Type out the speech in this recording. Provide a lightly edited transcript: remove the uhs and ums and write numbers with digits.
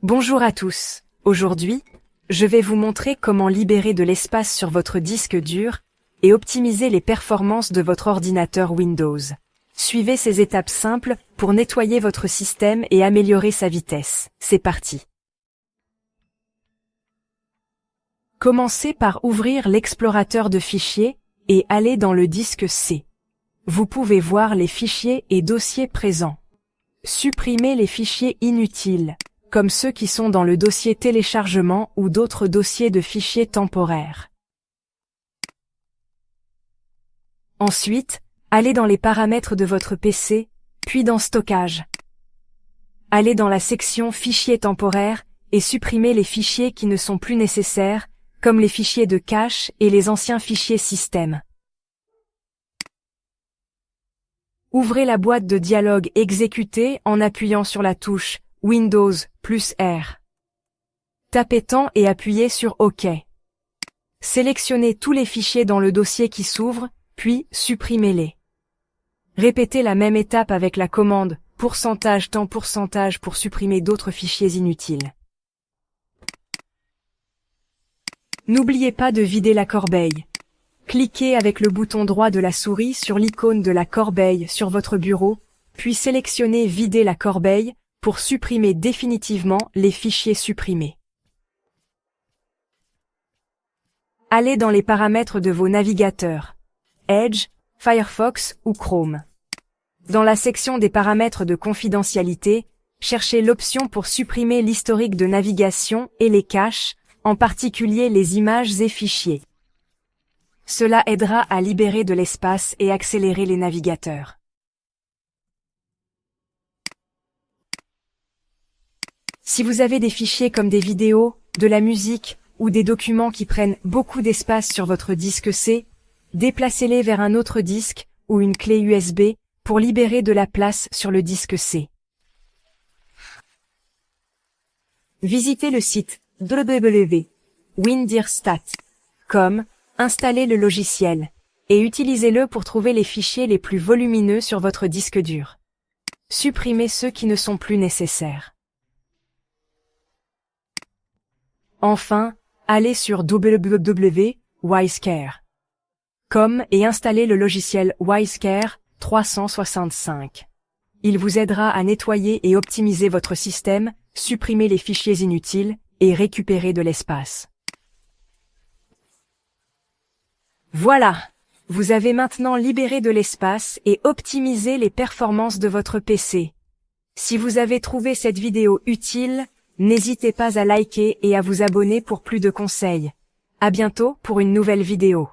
Bonjour à tous. Aujourd'hui, je vais vous montrer comment libérer de l'espace sur votre disque dur et optimiser les performances de votre ordinateur Windows. Suivez ces étapes simples pour nettoyer votre système et améliorer sa vitesse. C'est parti. Commencez par ouvrir l'explorateur de fichiers et aller dans le disque C. Vous pouvez voir les fichiers et dossiers présents. Supprimez les fichiers inutiles, comme ceux qui sont dans le dossier téléchargement ou d'autres dossiers de fichiers temporaires. Ensuite, allez dans les paramètres de votre PC, puis dans Stockage. Allez dans la section Fichiers temporaires et supprimez les fichiers qui ne sont plus nécessaires, comme les fichiers de cache et les anciens fichiers système. Ouvrez la boîte de dialogue exécutée en appuyant sur la touche Windows plus R. Tapez temps et appuyez sur OK. Sélectionnez tous les fichiers dans le dossier qui s'ouvre, puis supprimez-les. Répétez la même étape avec la commande %temps % pour supprimer d'autres fichiers inutiles. N'oubliez pas de vider la corbeille. Cliquez avec le bouton droit de la souris sur l'icône de la corbeille sur votre bureau, puis sélectionnez Vider la corbeille pour supprimer définitivement les fichiers supprimés. Allez dans les paramètres de vos navigateurs, Edge, Firefox ou Chrome. Dans la section des paramètres de confidentialité, cherchez l'option pour supprimer l'historique de navigation et les caches, en particulier les images et fichiers. Cela aidera à libérer de l'espace et accélérer les navigateurs. Si vous avez des fichiers comme des vidéos, de la musique ou des documents qui prennent beaucoup d'espace sur votre disque C, déplacez-les vers un autre disque ou une clé USB pour libérer de la place sur le disque C. Visitez le site www.windirstat.com, installez le logiciel et utilisez-le pour trouver les fichiers les plus volumineux sur votre disque dur. Supprimez ceux qui ne sont plus nécessaires. Enfin, allez sur www.wisecare.com et installez le logiciel Wisecare 365. Il vous aidera à nettoyer et optimiser votre système, supprimer les fichiers inutiles et récupérer de l'espace. Voilà, vous avez maintenant libéré de l'espace et optimisé les performances de votre PC. Si vous avez trouvé cette vidéo utile, n'hésitez pas à liker et à vous abonner pour plus de conseils. À bientôt pour une nouvelle vidéo.